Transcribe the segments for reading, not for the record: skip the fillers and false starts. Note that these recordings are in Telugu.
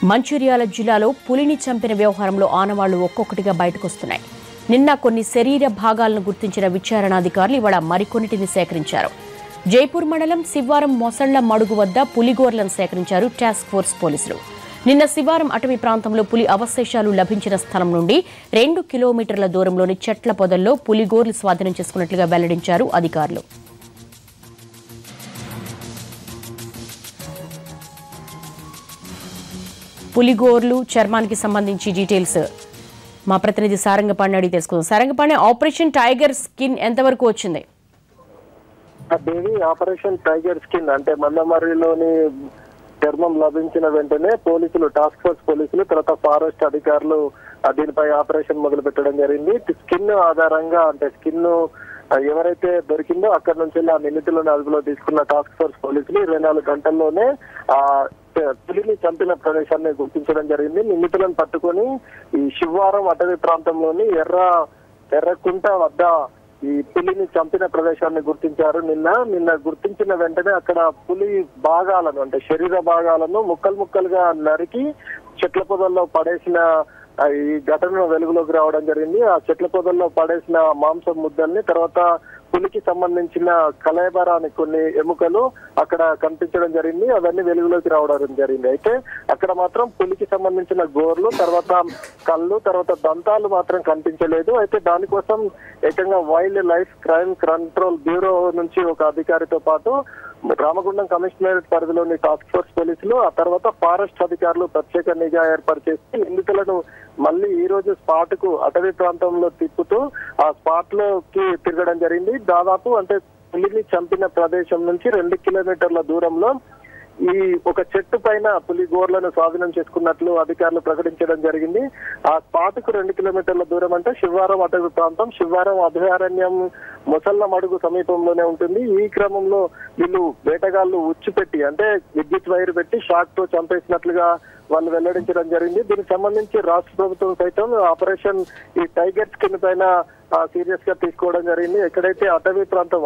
మంచిర్యాల జిల్లాలో పులిని చంపిన వ్యవహారంలో ఆనవాళ్లు ఒక్కొక్కటిగా బయటకొస్తున్నాయి. నిన్న కొన్ని శరీర భాగాలను గుర్తించిన విచారణాధికారులు ఇవాళ మరికొన్నిటిని సేకరించారు. జైపూర్ మండలం శివారం మొసళ్ల మడుగు వద్ద పులిగోర్లను సేకరించారు టాస్క్ ఫోర్స్ పోలీసులు. నిన్న శివారం అటవీ ప్రాంతంలో పులి అవశేషాలు లభించిన స్థలం నుండి 2 కిలోమీటర్ల దూరంలోని చెట్ల పొదల్లో పులిగోర్లు స్వాధీనం చేసుకున్నట్లుగా వెల్లడించారు అధికారులు. పులిగోర్లు చర్మానికి సంబంధించి డీటెయిల్స్ మా ప్రతినిధి సారంగపాణి అడిగి తెలుసుకుందాం. సారంగపాణి, ఆపరేషన్ టైగర్ స్కిన్ ఎంతవరకు వచ్చింది? ఆపరేషన్ టైగర్ స్కిన్ అంటే మందమర్రిలోని చర్మం లభించిన వెంటనే పోలీసులు, టాస్క్ ఫోర్స్ పోలీసులు, తర్వాత ఫారెస్ట్ అధికారులు దీనిపై ఆపరేషన్ మొదలు పెట్టడం జరిగింది. స్కిన్ ఆధారంగా అంటే స్కిన్ ఎవరైతే దొరికిందో అక్కడి నుంచి ఆ నిందితులను అదుపులో తీసుకున్న టాస్క్ ఫోర్స్ పోలీసులు 24 గంటల్లోనే ఆ పులిని చంపిన ప్రదేశాన్ని గుర్తించడం జరిగింది. నిందితులను పట్టుకొని ఈ శివారం అటవీ ప్రాంతంలోని ఎర్రకుంట వద్ద ఈ పులిని చంపిన ప్రదేశాన్ని గుర్తించారు. నిన్న గుర్తించిన వెంటనే అక్కడ పులి భాగాలను అంటే శరీర భాగాలను ముక్కలుగా నరికి చెట్ల పొదల్లో పడేసిన ఈ ఘటన వెలుగులోకి రావడం జరిగింది. ఆ చెట్ల పొదల్లో పడేసిన మాంసం ముద్దల్ని, తర్వాత పులికి సంబంధించిన కళేబరాని కొన్ని ఎముకలు అక్కడ కనిపించడం జరిగింది. అవన్నీ వెలుగులోకి రావడం జరిగింది. అయితే అక్కడ మాత్రం పులికి సంబంధించిన గోర్లు, తర్వాత కళ్ళు, తర్వాత దంతాలు మాత్రం కనిపించలేదు. అయితే దానికోసం ఏకంగా wild life crime control bureau నుంచి ఒక అధికారితో పాటు రామగుండం కమిషనరేట్ పరిధిలోని టాస్క్ ఫోర్స్ పోలీసులు, ఆ తర్వాత ఫారెస్ట్ అధికారులు ప్రత్యేక నిఘా ఏర్పాటు చేసి నిందితులను మళ్ళీ ఈ రోజు స్పాట్ కు అటవీ ప్రాంతంలో తిప్పుతూ ఆ స్పాట్ లోకి తిరగడం జరిగింది. దాదాపు అంటే పులిని చంపిన ప్రదేశం నుంచి 2 కిలోమీటర్ల దూరంలో ఈ ఒక చెట్టు పైన పులి గోర్లను స్వాధీనం చేసుకున్నట్లు అధికారులు ప్రకటించడం జరిగింది. ఆ స్పాట్ కు 2 కిలోమీటర్ల దూరం అంటే శివారం అటవీ ప్రాంతం, శివారం అభయారణ్యం మొసళ్ల మడుగు సమీపంలోనే ఉంటుంది. ఈ క్రమంలో వీళ్ళు వేటగాళ్లు ఉచ్చు పెట్టి అంటే విద్యుత్ వైర్ పెట్టి షాక్ తో చంపేసినట్లుగా వాళ్ళు వెల్లడించడం జరిగింది. దీనికి సంబంధించి రాష్ట్ర ప్రభుత్వం సైతం ఆపరేషన్ ఈ టైగర్ స్కిన్ పైన సీరియస్ గా తీసుకోవడం జరిగింది. ఎక్కడైతే అటవీ ప్రాంతం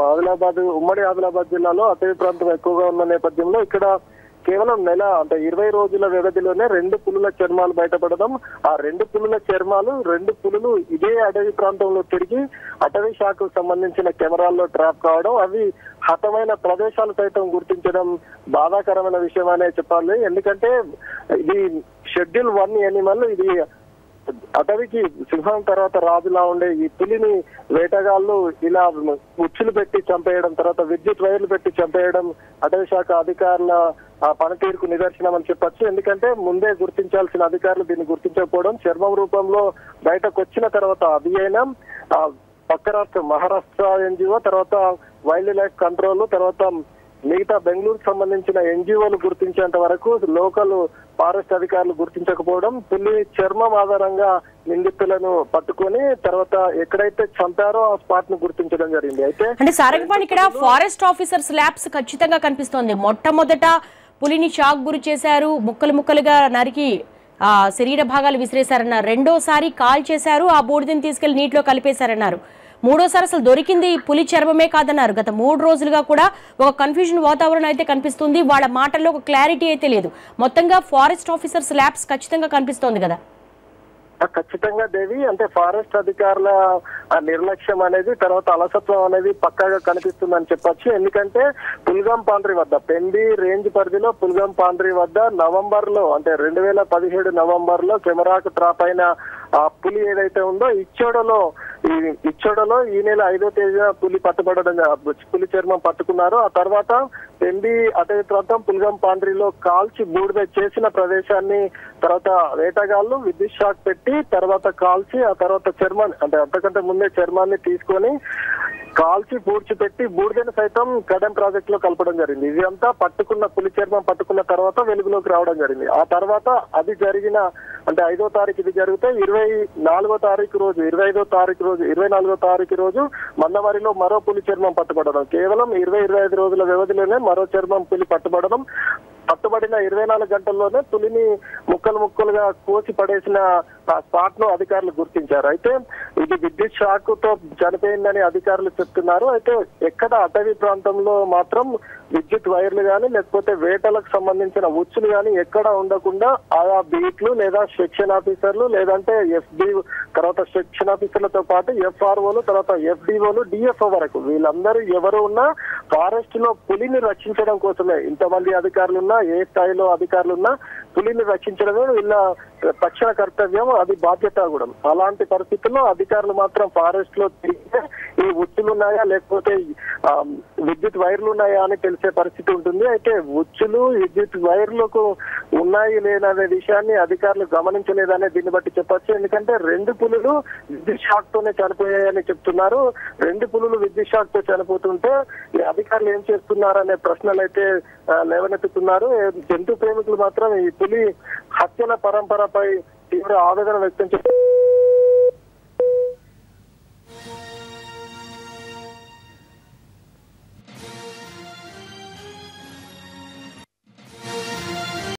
ఉమ్మడి ఆదిలాబాద్ జిల్లాలో అటవీ ప్రాంతం ఎక్కువగా ఉన్న నేపథ్యంలో ఇక్కడ కేవలం నెల అంటే 20 రోజుల వ్యవధిలోనే 2 పులుల చర్మాలు బయటపడడం, ఆ 2 పులుల చర్మాలు 2 పులులు ఇదే అటవీ ప్రాంతంలో తిరిగి అటవీ శాఖకు సంబంధించిన కెమెరాల్లో ట్రాప్ కావడం, అవి హతమైన ప్రదేశాలు సైతం గుర్తించడం బాధాకరమైన విషయం అనే చెప్పాలి. ఎందుకంటే ఇది షెడ్యూల్ 1 యానిమల్. ఇది అటవీకి సింహం తర్వాత రాజులా ఉండే ఈ పులిని వేటగాళ్లు ఇలా ఉచ్చులు పెట్టి చంపేయడం, తర్వాత విద్యుత్ వైర్లు పెట్టి చంపేయడం అటవీ శాఖ అధికారుల పనితీరుకు నిదర్శనం అని చెప్పొచ్చు. ఎందుకంటే ముందే గుర్తించాల్సిన అధికారులు దీన్ని గుర్తించకపోవడం, చర్మం రూపంలో బయటకు వచ్చిన తర్వాత అది అయినా పక్క రాష్ట్రం మహారాష్ట్ర ఎన్జిఓ, తర్వాత వైల్డ్ లైఫ్ కంట్రోల్, తర్వాత మిగతా బెంగళూరుకు సంబంధించిన ఎన్జిఓలు గుర్తించేంత వరకు లోకల్ ఫారెస్ట్ అధికారులు గుర్తించకపోవడం, పులి చర్మం ఆధారంగా నిందితులను పట్టుకొని తర్వాత ఎక్కడైతే చంపారో ఆ స్పాట్ ను గుర్తించడం జరిగింది. అయితే సారంగపాణి, ఇక్కడ ఫారెస్ట్ ఆఫీసర్స్ ల్యాబ్స్ ఖచ్చితంగా కనిపిస్తోంది. మొట్టమొదట పులిని షాక్ గురి చేశారు, ముక్కలుగా నరికి ఆ శరీర భాగాలు విసిరేశారన్నారు. రెండోసారి కాల్ చేశారు, ఆ బూడిదని తీసుకెళ్లి నీటిలో కలిపేశారన్నారు. మూడోసారి అసలు దొరికింది పులి చర్మమే కాదన్నారు. గత 3 రోజులుగా కూడా ఒక కన్ఫ్యూజన్ వాతావరణం అయితే కనిపిస్తుంది. వాళ్ళ మాటల్లో ఒక క్లారిటీ అయితే లేదు. మొత్తంగా ఫారెస్ట్ ఆఫీసర్స్ ల్యాబ్స్ ఖచ్చితంగా కనిపిస్తోంది కదా? ఖచ్చితంగా దేవి, అంటే ఫారెస్ట్ అధికారుల నిర్లక్ష్యం అనేది, తర్వాత అలసత్వం అనేది పక్కాగా కనిపిస్తుందని చెప్పొచ్చు. ఎందుకంటే పుల్గాం పాండ్రి వద్ద పెండి రేంజ్ పరిధిలో పుల్గాం పాండ్రి వద్ద నవంబర్ లో అంటే 2017 నవంబర్ లో కెమెరాకు ట్రాప్ అయిన ఆ పులి ఏదైతే ఉందో ఇచ్చోడలో ఈ నెల 5వ తేదీన పులి పట్టుబడడం, పులి చర్మం పట్టుకున్నారు. ఆ తర్వాత పెండి అటవీ ప్రాంతం పుల్గాం పాండ్రిలో కాల్చి బూడిద చేసిన ప్రదేశాన్ని తర్వాత వేటగాళ్లు విద్యుత్ షాక్ పెట్టి తర్వాత కాల్చి ఆ తర్వాత చర్మాన్ని అంటే అంతకంటే ముందే చర్మాన్ని తీసుకొని కాల్చి పూడ్చిపెట్టి బూడిదను సైతం కడెం ప్రాజెక్ట్ లో కలపడం జరిగింది. ఇది అంతా పులి చర్మం పట్టుకున్న తర్వాత వెలుగులోకి రావడం జరిగింది. ఆ తర్వాత అది జరిగిన అంటే 5వ తారీఖు ఇది జరిగితే 24వ తారీఖు రోజు 24వ తారీఖు రోజు మందమరిలో మరో పులి చర్మం పట్టుబడడం, కేవలం 20-25 రోజుల వ్యవధిలోనే మరో చర్మం పులి పట్టుబడడం, పట్టుబడిన 24 గంటల్లోనే పులిని ముక్కలు ముక్కలుగా కోసి పడేసిన స్పాట్ ను అధికారులు గుర్తించారు. అయితే ఇది విద్యుత్ షాక్ తో చనిపోయిందని అధికారులు చెప్తున్నారు. అయితే ఎక్కడ అటవీ ప్రాంతంలో మాత్రం విద్యుత్ వైర్లు గాని లేకపోతే వేటలకు సంబంధించిన ఉచ్చులు గాని ఎక్కడ ఉండకుండా ఆయా బీట్లు లేదా సెక్షన్ ఆఫీసర్లు లేదంటే ఎఫ్డి తర్వాత సెక్షన్ ఆఫీసర్లతో పాటు ఎఫ్ఆర్ఓలు తర్వాత ఎఫ్డిఓలు డిఎఫ్ఓ వరకు వీళ్ళందరూ ఎవరు ఉన్నా ఫారెస్ట్ లో పులిని రక్షించడం కోసమే ఇంతమంది అధికారులు ఉన్నా ఏ స్థాయిలో అధికారులు ఉన్నా పులిని రక్షించడమే వీళ్ళ తక్షణ కర్తవ్యం, అది బాధ్యత కూడా. అలాంటి పరిస్థితుల్లో అధికారులు మాత్రం ఫారెస్ట్ లో తిరిగితే ఈ ఉచ్చులు ఉన్నాయా లేకపోతే విద్యుత్ వైర్లు ఉన్నాయా అని తెలిసే పరిస్థితి ఉంటుంది. అయితే ఉచ్చులు విద్యుత్ వైర్లకు ఉన్నాయి లేదనే విషయాన్ని అధికారులు గమనించలేదనే దీన్ని బట్టి చెప్పొచ్చు. ఎందుకంటే 2 పులులు విద్యుత్ షాక్ తోనే చనిపోయాయని చెప్తున్నారు. 2 పులులు విద్యుత్ షాక్ తో చనిపోతుంటే ఈ అధికారులు ఏం చేస్తున్నారనే ప్రశ్నలు అయితే లేవనెత్తుతున్నారు. జంతు ప్రేమికులు మాత్రం ఈ పులి హత్యల పరంపరపై తీవ్ర ఆవేదన వ్యక్తం చేస్తున్నారు.